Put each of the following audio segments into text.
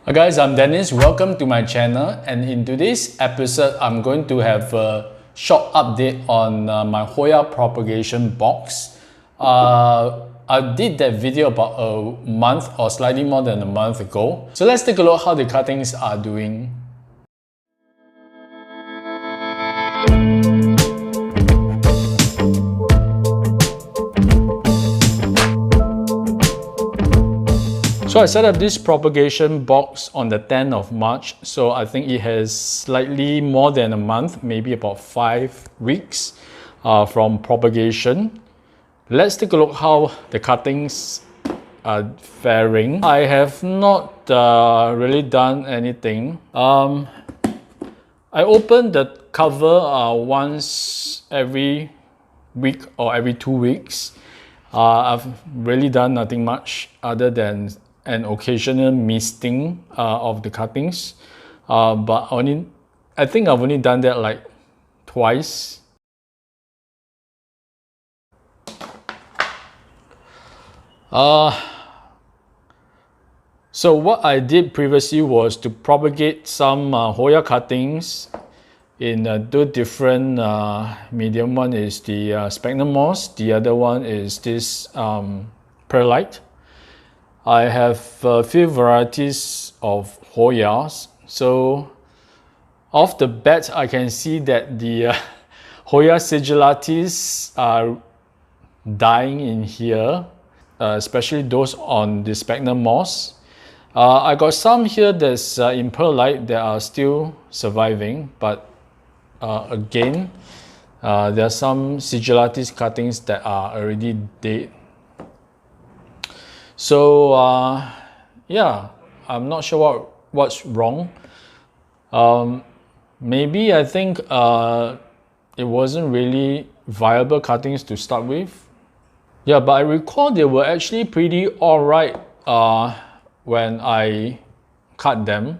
Hi guys, I'm Dennis. Welcome to my channel, and in today's episode I'm going to have a short update on my Hoya propagation box. I did that video about a month or slightly more than a month ago. So let's take a look how the cuttings are doing. So I set up this propagation box on the 10th of March, so I think it has slightly more than a month, maybe about 5 weeks from propagation. Let's take a look how the cuttings are faring. I have not really done anything. I open the cover once every week or every 2 weeks. I've really done nothing much other than an occasional misting of the cuttings, but I think I've only done that like twice. So what I did previously was to propagate some Hoya cuttings in two different medium. One is the sphagnum moss, the other one is this perlite. I have a few varieties of Hoyas. So off the bat, I can see that the Hoya sigillatis are dying in here, especially those on the sphagnum moss. I got some here that's in perlite that are still surviving, but again, there are some sigillatis cuttings that are already dead. So yeah, I'm not sure what's wrong. Maybe I think it wasn't really viable cuttings to start with. Yeah, but I recall they were actually pretty alright when I cut them.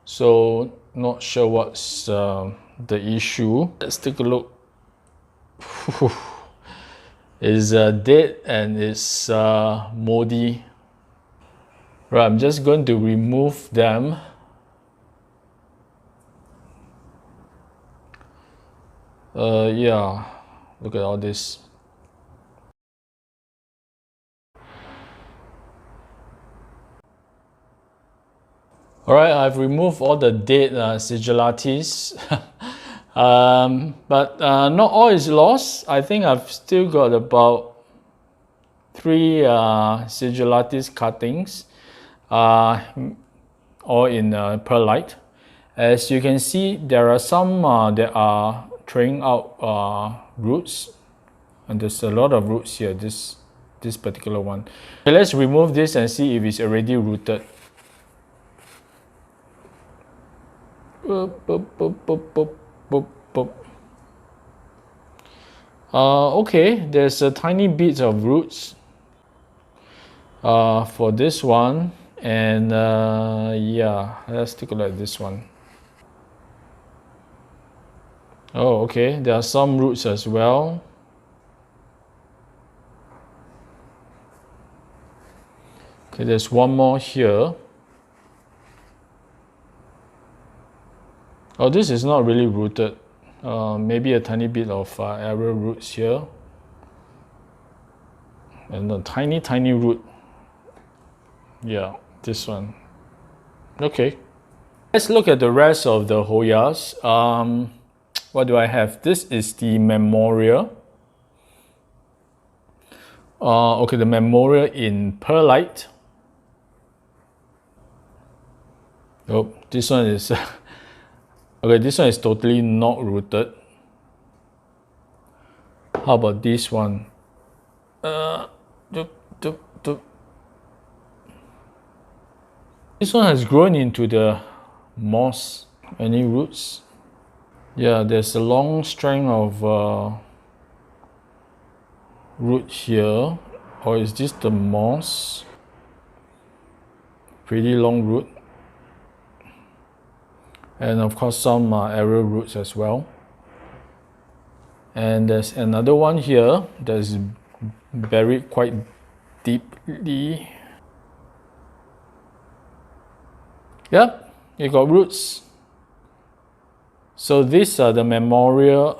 So not sure what's the issue. Let's take a look. Is dead and it's moldy. Right, I'm just going to remove them. Yeah, look at all this. Alright, I've removed all the dead sigillatis. But not all is lost. I think I've still got about 3 sigillatis cuttings, all in perlite. As you can see, there are some that are throwing out roots, and there's a lot of roots here, this particular one. Okay, let's remove this and see if it's already rooted. Okay, there's a tiny bit of roots for this one, and yeah, let's take a look at this one. Oh, okay, there are some roots as well. Okay, there's one more here. Oh, this is not really rooted. Maybe a tiny bit of arrow roots here. And a tiny root. Yeah, this one. Okay. Let's look at the rest of the Hoyas. What do I have? This is the Memorial. Okay, the Memorial in perlite. Oh, this one is okay, this one is totally not rooted. How about this one? This one has grown into the moss. Any roots? Yeah, there's a long strand of root here. Or is this the moss? Pretty long root. And of course some arrow roots as well. And there's another one here that's buried quite deeply. Yep, it got roots. So these are the memorial,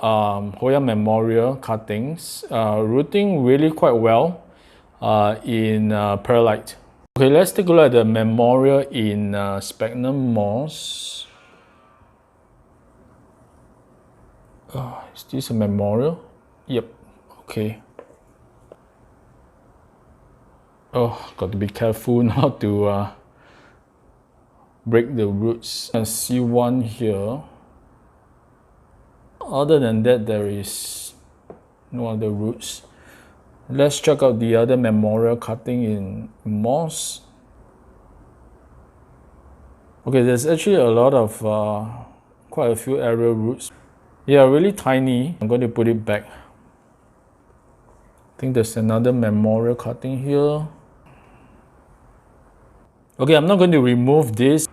Hoya memorial cuttings, rooting really quite well in perlite. Okay, let's take a look at the memorial in sphagnum moss. Is this a memorial? Yep, okay. Oh, got to be careful not to break the roots. I see one here. Other than that, there is no other roots. Let's check out the other memorial cutting in moss. Okay, there's actually a lot of quite a few arrow roots. Yeah, really tiny. I'm going to put it back. I think there's another memorial cutting here. Okay, I'm not going to remove this.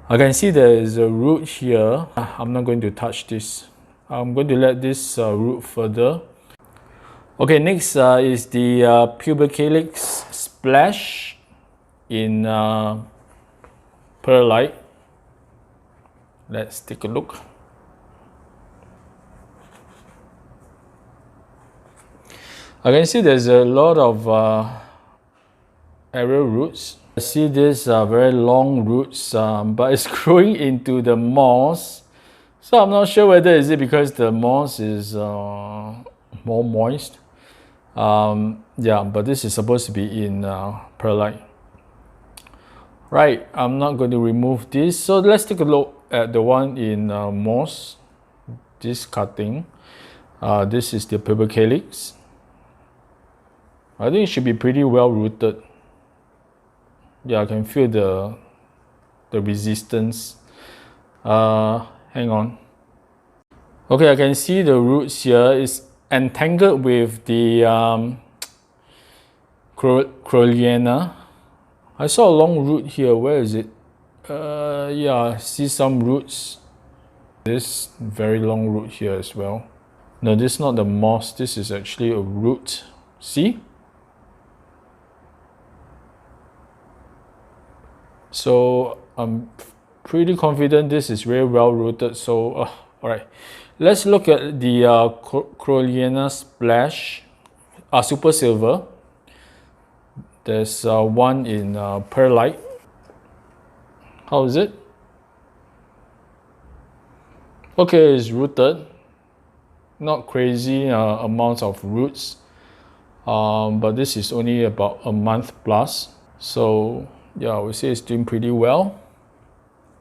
I can see there is a root here. I'm not going to touch this. I'm going to let this root further. Okay, next is the pubic helix splash in perlite. Let's take a look. I can see there's a lot of arrow roots. I see these very long roots, but it's growing into the moss. So I'm not sure whether is it because the moss is more moist. Yeah, but this is supposed to be in perlite. Right, I'm not going to remove this. So let's take a look at the one in moss. This cutting. This is the pubic helix. I think it should be pretty well rooted. Yeah, I can feel the resistance. Hang on. Okay, I can see the roots here is entangled with the Croyena. I saw a long root here. Where is it? Yeah, I see some roots. This very long root here as well. No, this is not the moss. This is actually a root. See? So I'm pretty confident this is very well rooted. So, all right, let's look at the Croyena splash, super silver. There's one in perlite. How is it? Okay, it's rooted. Not crazy amounts of roots, but this is only about a month plus. So yeah, I would say it's doing pretty well.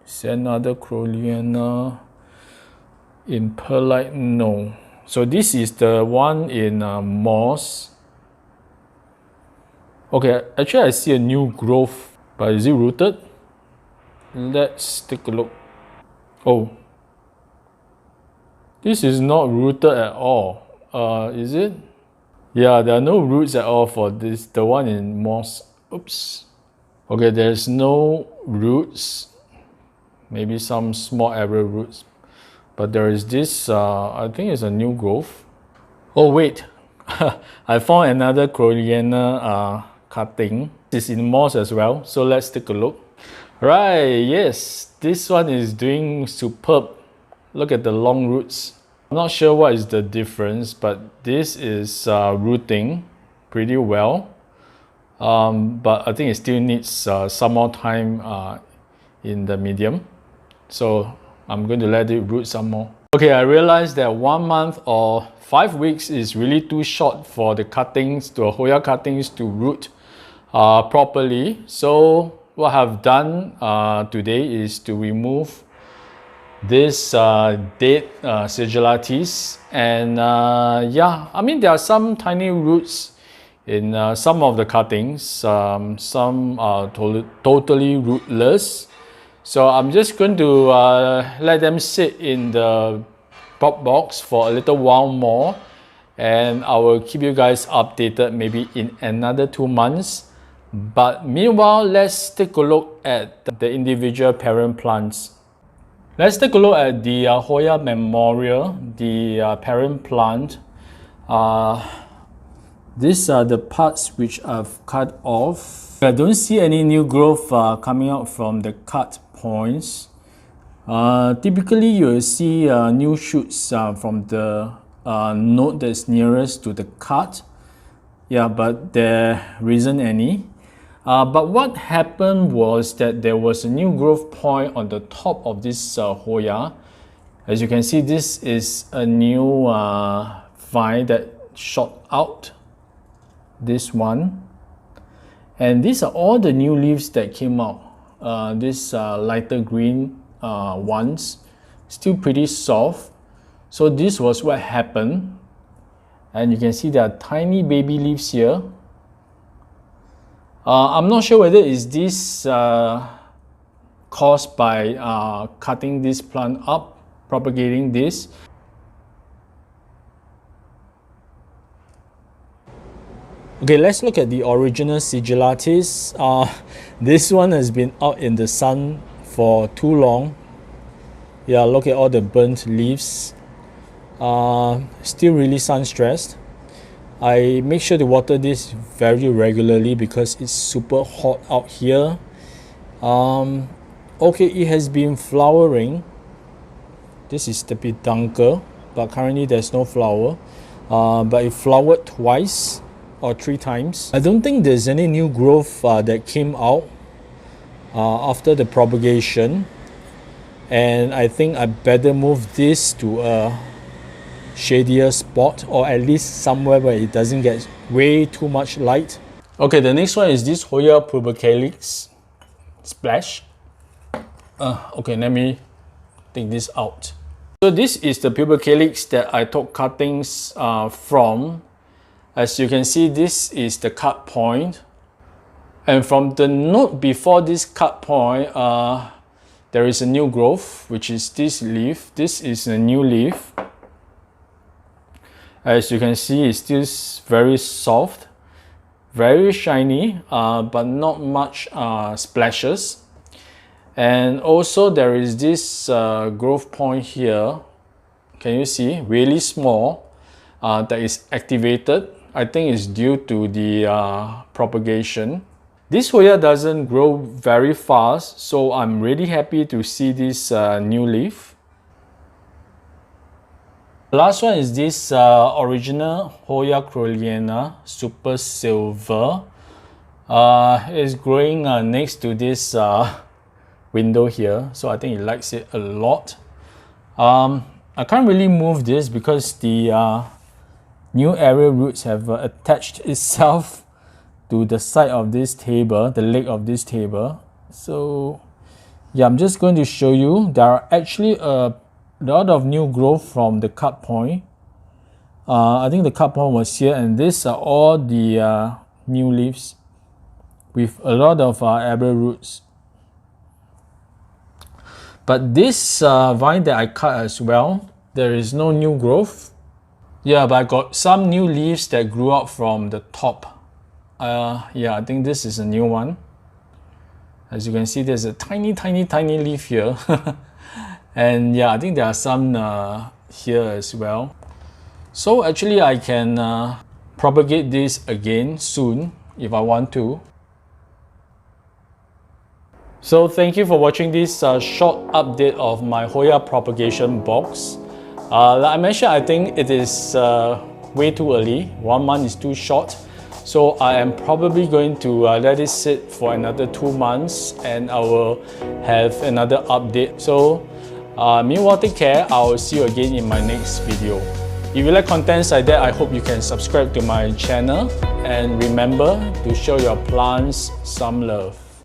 Is there another Croyena in perlite? No. So this is the one in moss. Okay, actually I see a new growth, but is it rooted? Let's take a look. Oh, this is not rooted at all. Is it? Yeah, there are no roots at all for this, the one in moss. Oops. Okay, there's no roots. Maybe some small arrow roots. But there is this, I think it's a new growth. Oh wait, I found another Croyena cutting. It's in moss as well, so let's take a look. Right, yes, this one is doing superb. Look at the long roots. I'm not sure what is the difference, but this is rooting pretty well. But I think it still needs some more time in the medium. So I'm going to let it root some more. Okay, I realized that 1 month or 5 weeks is really too short for the cuttings, the Hoya cuttings to root properly. So what I've done today is to remove this dead sigillates, and yeah, I mean there are some tiny roots in some of the cuttings, some are totally rootless. So I'm just going to let them sit in the prop box for a little while more, and I will keep you guys updated maybe in another 2 months. But meanwhile, let's take a look at the individual parent plants. Let's take a look at the Hoya memorial, the parent plant. These are the parts which I've cut off. I don't see any new growth coming out from the cut points. Typically, you will see new shoots from the node that's nearest to the cut. Yeah, but there isn't any. But what happened was that there was a new growth point on the top of this Hoya. As you can see, this is a new vine that shot out. This one. And these are all the new leaves that came out. These lighter green ones, still pretty soft. So this was what happened. And you can see there are tiny baby leaves here. I'm not sure whether is this caused by cutting this plant up, propagating this. Okay, let's look at the original sigillatis. This one has been out in the sun for too long. Yeah, look at all the burnt leaves. Still really sun stressed. I make sure to water this very regularly because it's super hot out here. Okay, it has been flowering. This is the peduncle, but currently there's no flower. But it flowered twice or 3 times. I don't think there's any new growth that came out after the propagation. And I think I better move this to a shadier spot, or at least somewhere where it doesn't get way too much light. Okay, the next one is this Hoya Helix splash. Okay, let me take this out. So this is the Helix that I took cuttings from. As you can see, this is the cut point. And from the node before this cut point, there is a new growth, which is this leaf. This is a new leaf. As you can see, it's still very soft, very shiny, but not much splashes. And also there is this growth point here. Can you see? Really small, that is activated. I think it's due to the propagation. This Hoya doesn't grow very fast, so I'm really happy to see this new leaf. The last one is this original Hoya Croyena Super Silver. It's growing next to this window here, so I think it likes it a lot. I can't really move this because the new aerial roots have attached itself to the side of this table, the leg of this table. So yeah, I'm just going to show you. There are actually a lot of new growth from the cut point. I think the cut point was here, and these are all the new leaves with a lot of aerial roots. But this vine that I cut as well, there is no new growth. Yeah, but I got some new leaves that grew out from the top. Yeah, I think this is a new one. As you can see, there's a tiny leaf here. And yeah, I think there are some here as well. So actually I can propagate this again soon if I want to. So thank you for watching this short update of my Hoya propagation box. Like I mentioned, I think it is way too early. 1 month is too short. So I am probably going to let it sit for another 2 months, and I will have another update. So meanwhile, take care. I will see you again in my next video. If you like contents like that, I hope you can subscribe to my channel, and remember to show your plants some love.